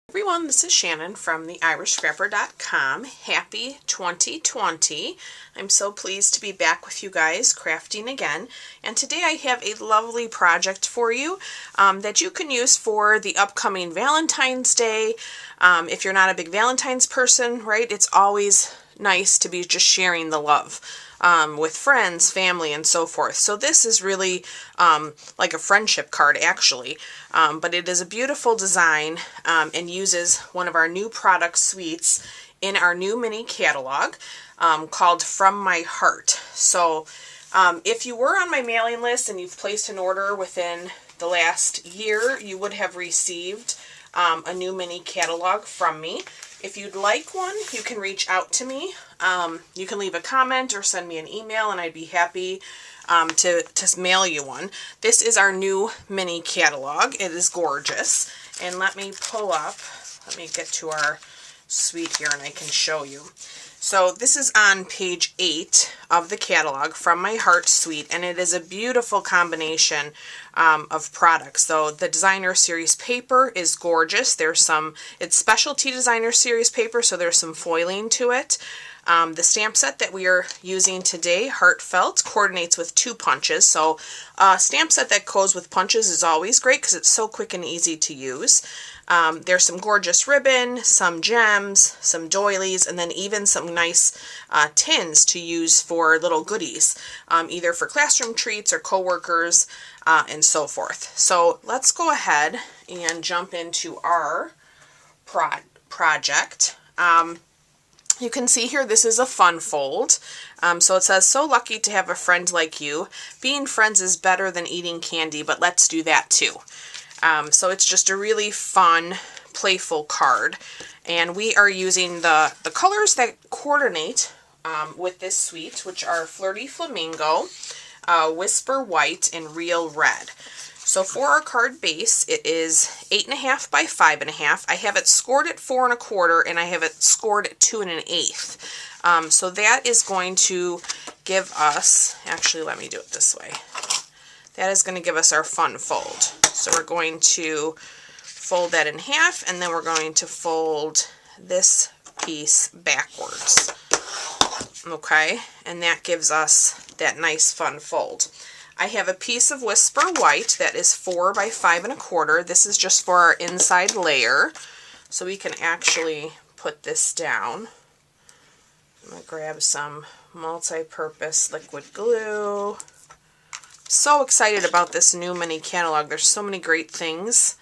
Everyone, this is Shannon from theirishscrapper.com. Happy 2020. I'm so pleased to be back with you guys crafting again. And today I have a lovely project for you that you can use for the upcoming Valentine's Day. If you're not a big Valentine's person, right, it's always nice to be just sharing the love with friends, family, and so forth. So this is really like a friendship card, actually, but it is a beautiful design and uses one of our new product suites in our new mini catalog called From My Heart. So if you were on my mailing list and you've placed an order within the last year, you would have received a new mini catalog from me. If you'd like one, you can reach out to me. You can leave a comment or send me an email, and I'd be happy to mail you one. This is our new mini catalog. It is gorgeous. And let me get to our suite here and I can show you. So this is on page 8 of the catalog, From My Heart suite, and it is a beautiful combination of products. So the designer series paper is gorgeous. It's specialty designer series paper, so there's some foiling to it. The stamp set that we are using today, Heartfelt, coordinates with 2 punches. So a stamp set that goes with punches is always great because it's so quick and easy to use. There's some gorgeous ribbon, some gems, some doilies, and then even some nice tins to use for little goodies, either for classroom treats or coworkers and so forth. So let's go ahead and jump into our project. You can see here this is a fun fold. So it says, "So lucky to have a friend like you. Being friends is better than eating candy, but let's do that too." So it's just a really fun, playful card. And we are using the colors that coordinate with this suite, which are Flirty Flamingo, Whisper White, and Real Red. So for our card base, it is 8.5 by 5.5. I have it scored at 4 1/4, and I have it scored at 2 1/8. So that is going to give us, actually let me do it this way. That is going to give us our fun fold. So we're going to fold that in half, and then we're going to fold this piece backwards. Okay, and that gives us that nice fun fold. I have a piece of Whisper White that is 4 by 5 1/4. This is just for our inside layer. So we can actually put this down. I'm going to grab some multi-purpose liquid glue. So excited about this new mini catalog. There's so many great things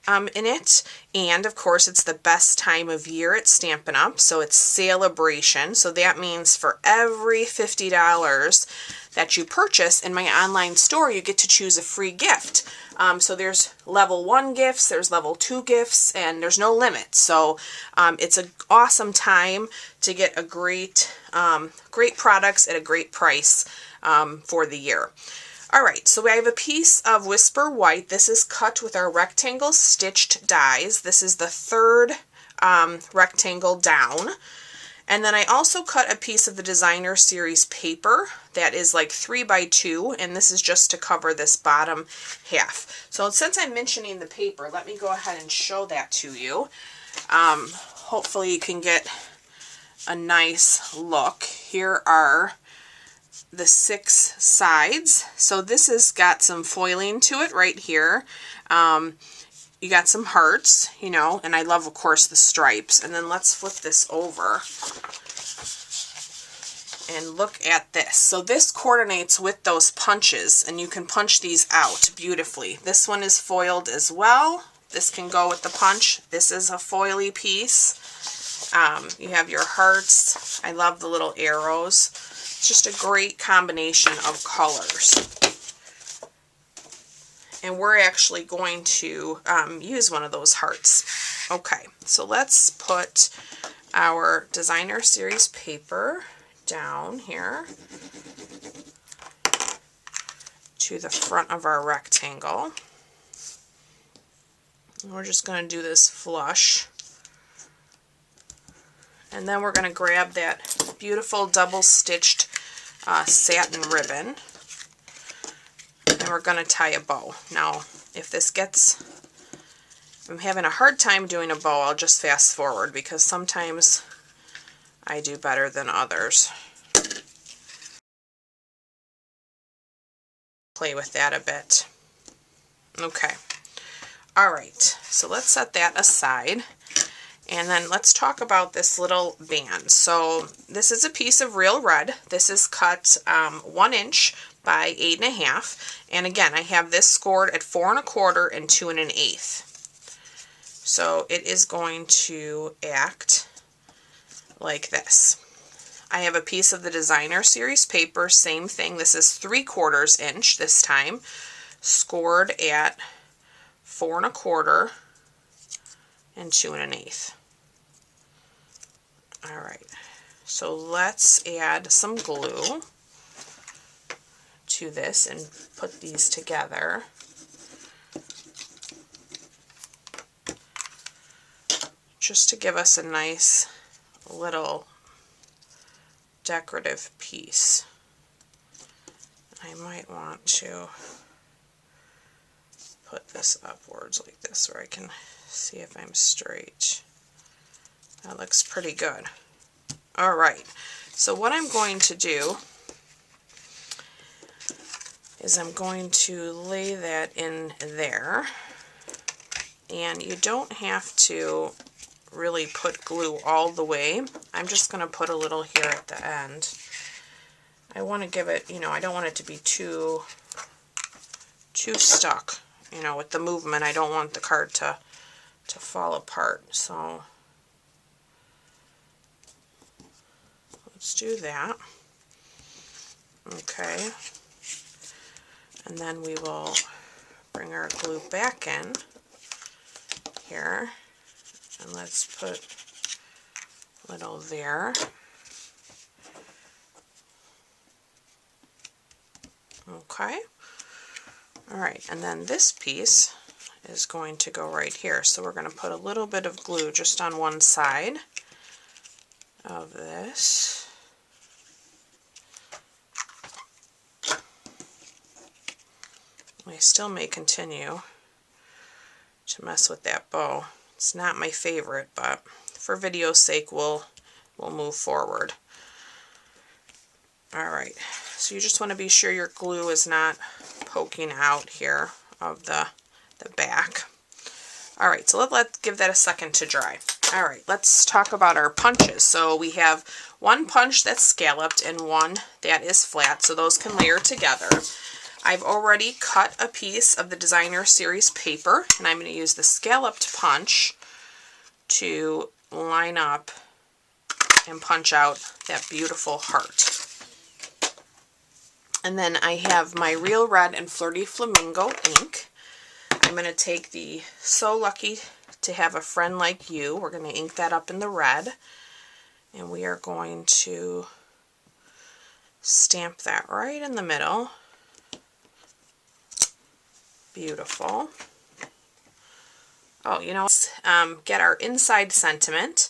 in it, and of course it's the best time of year at Stampin' Up, so it's celebration. So that means for every $50 that you purchase in my online store, you get to choose a free gift. So there's level 1 gifts, there's level 2 gifts, and there's no limit. So it's an awesome time to get a great products at a great price for the year. All right, so I have a piece of Whisper White. This is cut with our rectangle stitched dies. This is the 3rd rectangle down. And then I also cut a piece of the designer series paper that is like 3 by 2, and this is just to cover this bottom half. So since I'm mentioning the paper, let me go ahead and show that to you. Hopefully you can get a nice look. Here are the 6 sides. So this has got some foiling to it right here. You got some hearts, you know, and I love, of course, the stripes. And then let's flip this over and look at this. So this coordinates with those punches, and you can punch these out beautifully. This one is foiled as well. This can go with the punch. This is a foily piece. You have your hearts. I love the little arrows. It's just a great combination of colors. And we're actually going to use one of those hearts. Okay, so let's put our designer series paper down here to the front of our rectangle. And we're just going to do this flush. And then we're going to grab that beautiful double-stitched satin ribbon, and we're going to tie a bow. Now, if this gets If I'm having a hard time doing a bow, I'll just fast forward because sometimes I do better than others. Play with that a bit. Okay. All right, so let's set that aside. And then let's talk about this little band. So this is a piece of real red. This is cut 1 inch by 8 1/2. And again, I have this scored at 4 1/4 and 2 1/8. So it is going to act like this. I have a piece of the Designer Series paper, same thing. This is 3/4 inch this time, scored at 4 1/4 and 2 1/8. All right, so let's add some glue to this and put these together. Just to give us a nice little decorative piece. I might want to put this upwards like this where I can see if I'm straight. That looks pretty good. All right, so what I'm going to do is I'm going to lay that in there, and you don't have to really put glue all the way. I'm just going to put a little here at the end. I want to give it, you know, I don't want it to be too stuck, you know, with the movement. I don't want the card to fall apart, so let's do that. Okay, and then we will bring our glue back in here, and let's put a little there. Okay, all right, and then this piece is going to go right here. So we're going to put a little bit of glue just on one side of this. I still may continue to mess with that bow. It's not my favorite, but for video's sake, we'll move forward. All right, so you just want to be sure your glue is not poking out here of the back. All right, so let's give that a second to dry. All right, let's talk about our punches. So we have one punch that's scalloped and one that is flat, so those can layer together. I've already cut a piece of the Designer Series paper, and I'm going to use the scalloped punch to line up and punch out that beautiful heart. And then I have my Real Red and Flirty Flamingo ink. I'm going to take the So Lucky to Have a Friend Like You. We're going to ink that up in the red, and we are going to stamp that right in the middle. Beautiful. Oh, you know, get our inside sentiment.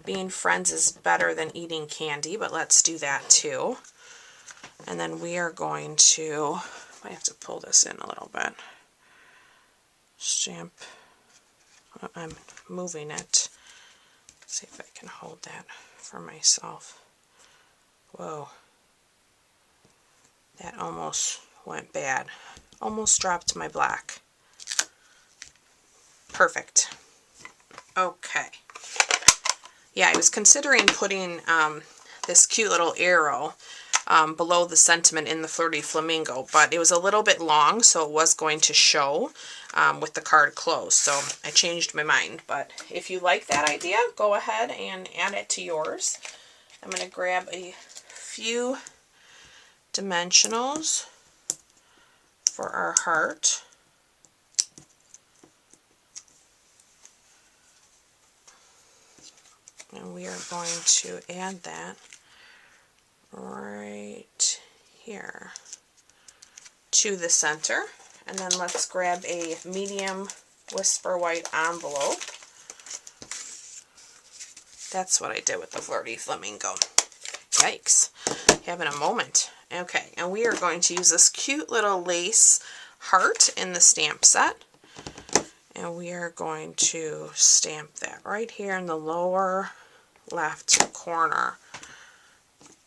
Being friends is better than eating candy, but let's do that too. And then we are going to, I have to pull this in a little bit. Stamp. I'm moving it. Let's see if I can hold that for myself. Whoa. That almost went bad. Almost dropped my black. Perfect. Okay. Yeah, I was considering putting this cute little arrow below the sentiment in the Flirty Flamingo, but it was a little bit long, so it was going to show with the card closed, so I changed my mind. But if you like that idea, go ahead and add it to yours. I'm going to grab a few dimensionals for our heart. And we are going to add that right here to the center. And then let's grab a medium Whisper White envelope. That's what I did with the Flirty Flamingo. Yikes. Having a moment. Okay, and we are going to use this cute little lace heart in the stamp set. And we are going to stamp that right here in the lower left corner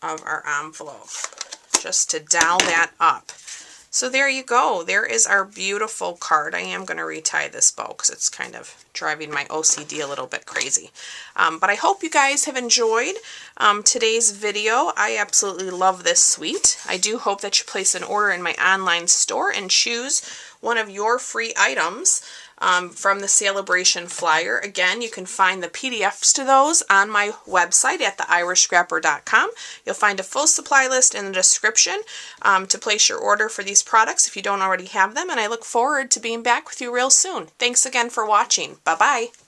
of our envelope, just to doll that up. So there you go. There is our beautiful card. I am going to retie this bow because it's kind of driving my OCD a little bit crazy. But I hope you guys have enjoyed today's video. I absolutely love this suite. I do hope that you place an order in my online store and choose one of your free items from the celebration flyer. Again, you can find the PDFs to those on my website at theirishscrapper.com. You'll find a full supply list in the description to place your order for these products if you don't already have them, and I look forward to being back with you real soon. Thanks again for watching. Bye-bye.